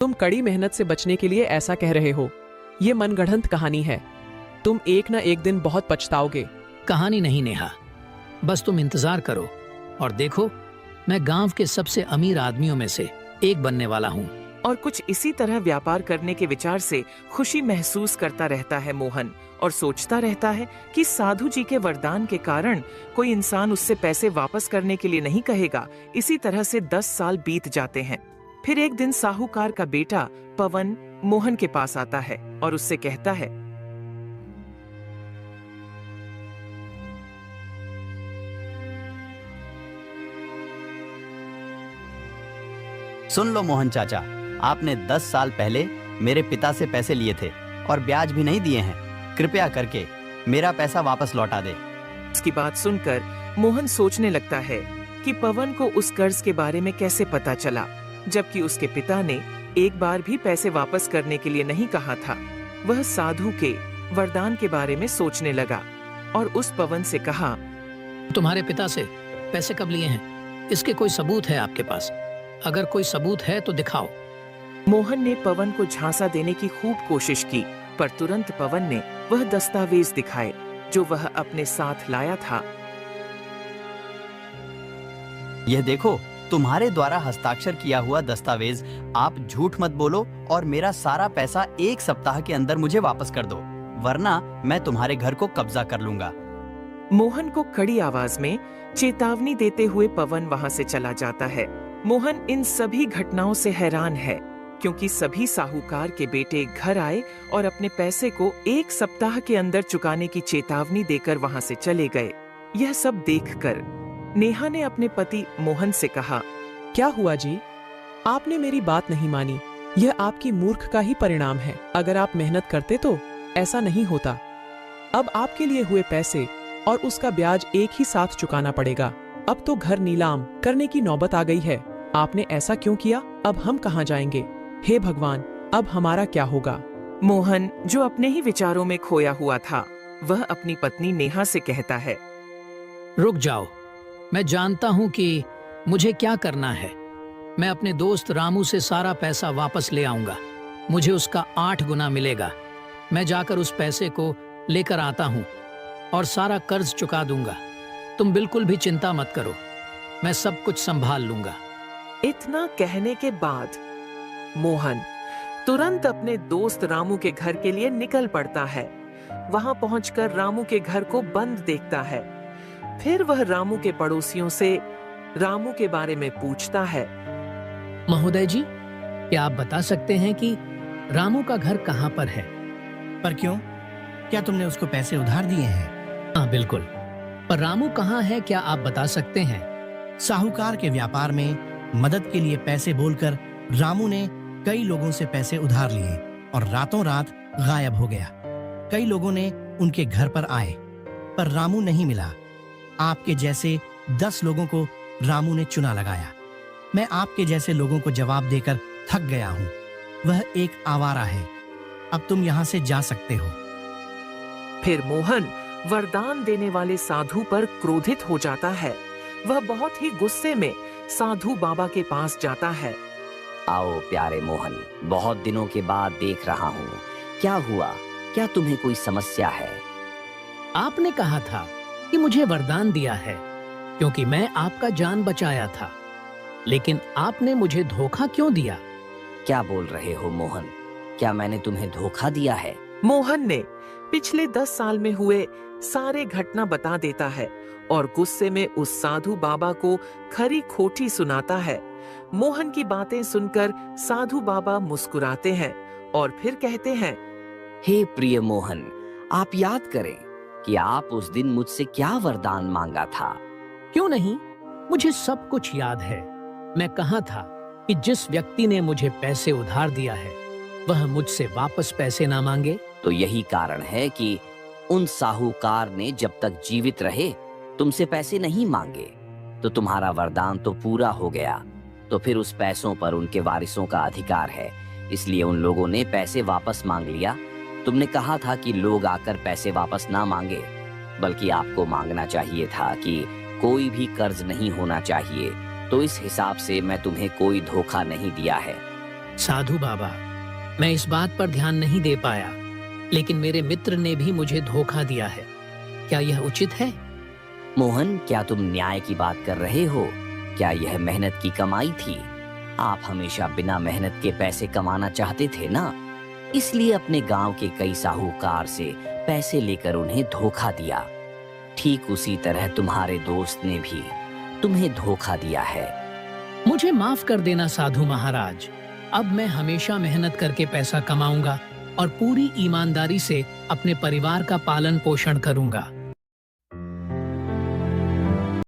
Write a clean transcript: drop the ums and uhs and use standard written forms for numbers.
तुम कड़ी मेहनत से बचने के लिए ऐसा कह रहे हो। ये मनगढ़ंत कहानी है। तुम एक ना एक दिन बहुत पछताओगे। कहानी नहीं नेहा, बस तुम इंतजार करो और देखो, मैं गांव के सबसे अमीर आदमियों में से एक बनने वाला हूँ। और कुछ इसी तरह व्यापार करने के विचार से खुशी महसूस करता रहता है मोहन, और सोचता रहता है कि साधु जी के वरदान के कारण कोई इंसान उससे पैसे वापस करने के लिए नहीं कहेगा। इसी तरह से 10 साल बीत जाते हैं। फिर एक दिन साहूकार का बेटा पवन मोहन के पास आता है और उससे कहता है, सुन लो मोहन चाचा, आपने 10 साल पहले मेरे पिता से पैसे लिए थे और ब्याज भी नहीं दिए हैं। कृपया करके मेरा पैसा वापस लौटा दे। इसकी बात सुनकर मोहन सोचने लगता है कि पवन को उस कर्ज के बारे में कैसे पता चला, जबकि उसके पिता ने एक बार भी पैसे वापस करने के लिए नहीं कहा था। वह साधु के वरदान के बारे में सोचने लगा और उस पवन से कहा, तुम्हारे पिता से पैसे कब लिए हैं? इसके कोई सबूत है आपके पास? अगर कोई सबूत है तो दिखाओ। मोहन ने पवन को झांसा देने की खूब कोशिश की, पर तुरंत पवन ने वह दस्तावेज दिखाए जो वह अपने साथ लाया था। यह देखो, तुम्हारे द्वारा हस्ताक्षर किया हुआ दस्तावेज। आप झूठ मत बोलो और मेरा सारा पैसा 1 सप्ताह के अंदर मुझे वापस कर दो, वरना मैं तुम्हारे घर को कब्जा कर लूंगा। मोहन को कड़ी आवाज में चेतावनी देते हुए पवन वहां से चला जाता है। मोहन इन सभी घटनाओं से हैरान है, क्योंकि सभी साहूकार के बेटे घर आए और अपने पैसे को 1 सप्ताह के अंदर चुकाने की चेतावनी देकर वहां से चले गए। यह सब देखकर नेहा ने अपने पति मोहन से कहा, क्या हुआ जी? आपने मेरी बात नहीं मानी। यह आपकी मूर्ख का ही परिणाम है। अगर आप मेहनत करते तो ऐसा नहीं होता। अब आपके लिए हुए पैसे और उसका ब्याज एक ही साथ चुकाना पड़ेगा। अब तो घर नीलाम करने की नौबत आ गई है। आपने ऐसा क्यों किया? अब हम कहाँ जाएंगे? हे भगवान, अब हमारा क्या होगा? मोहन, जो अपने ही विचारों में खोया हुआ था, वह अपनी पत्नी नेहा से कहता है, रुक जाओ, मैं जानता हूँ कि मुझे क्या करना है। मैं अपने दोस्त रामू से सारा पैसा वापस ले आऊंगा। मुझे उसका 8 गुना मिलेगा। मैं जाकर उस पैसे को लेकर आता हूँ और सारा कर्ज चुका दूंगा। तुम बिल्कुल भी चिंता मत करो, मैं सब कुछ संभाल लूंगा। इतना कहने के बाद मोहन तुरंत अपने दोस्त रामू के घर के लिए निकल पड़ता है। वहां पहुंचकर रामू के घर को बंद देखता है। फिर वह रामू के पड़ोसियों से रामू के बारे में पूछता है। महोदय जी, क्या आप बता सकते हैं कि रामू का घर कहाँ पर है? पर क्यों? क्या तुमने उसको पैसे उधार दिए हैं? हाँ बिल्कुल, पर रामू कहाँ है, क्या आप बता सकते हैं? साहूकार के व्यापार में मदद के लिए पैसे बोलकर रामू ने कई लोगों से पैसे उधार लिए और रातों रात गायब हो गया। कई लोगों ने उनके घर पर आए, पर रामू नहीं मिला। आपके जैसे 10 लोगों को रामू ने चुना लगाया। मैं आपके जैसे लोगों को जवाब देकर थक गया हूँ। वह एक आवारा है। अब तुम यहाँ से जा सकते हो। फिर मोहन वरदान देने वाले साधु पर क्रोधित हो जाता है। वह बहुत ही गुस्से में साधु बाबा के पास जाता है। आओ प्यारे मोहन, बहुत दिनों के बाद देख रहा हूँ। क्या हुआ? क्या तुम्हें कोई समस्या है? आपने कहा था कि मुझे वरदान दिया है क्योंकि मैं आपका जान बचाया था, लेकिन आपने मुझे धोखा क्यों दिया? क्या बोल रहे हो मोहन? क्या मैंने तुम्हें धोखा दिया है? मोहन ने पिछले 10 साल में हुए सारे घटना बता देता है और गुस्से में उस साधु बाबा को खरी खोटी सुनाता है। मोहन की बातें सुनकर साधु बाबा मुस्कुराते हैं और फिर कहते हैं, हे प्रिय मोहन, आप याद करें कि आप उस दिन मुझसे क्या वरदान मांगा था? क्यों नहीं, मुझे सब कुछ याद है। मैं कहा था कि जिस व्यक्ति ने मुझे पैसे उधार दिया है वह मुझसे वापस पैसे ना मांगे। तो यही कारण है कि उन साहूकार ने जब तक जीवित रहे तुमसे पैसे नहीं मांगे, तो तुम्हारा वरदान तो पूरा हो गया। तो फिर उस पैसों पर उनके वारिसों का अधिकार है, इसलिए उन लोगों ने पैसे वापस मांग लिया। तुमने कहा था कि लोग आकर पैसे वापस ना मांगे, बल्कि आपको मांगना चाहिए था कि कोई भी कर्ज नहीं होना चाहिए। तो इस हिसाब से मैं तुम्हें कोई धोखा नहीं दिया है। साधु बाबा, मैं इस बात पर ध्यान नहीं दे पाया, लेकिन मेरे मित्र ने भी मुझे धोखा दिया है। क्या यह उचित है? मोहन, क्या तुम न्याय की बात कर रहे हो? क्या यह मेहनत की कमाई थी? आप हमेशा बिना मेहनत के पैसे कमाना चाहते थे ना, इसलिए अपने गांव के कई साहूकार से पैसे लेकर उन्हें धोखा दिया। ठीक उसी तरह तुम्हारे दोस्त ने भी तुम्हें धोखा दिया है। मुझे माफ कर देना साधु महाराज। अब मैं हमेशा मेहनत करके पैसा कमाऊंगा और पूरी ईमानदारी से अपने परिवार का पालन पोषण करूंगा।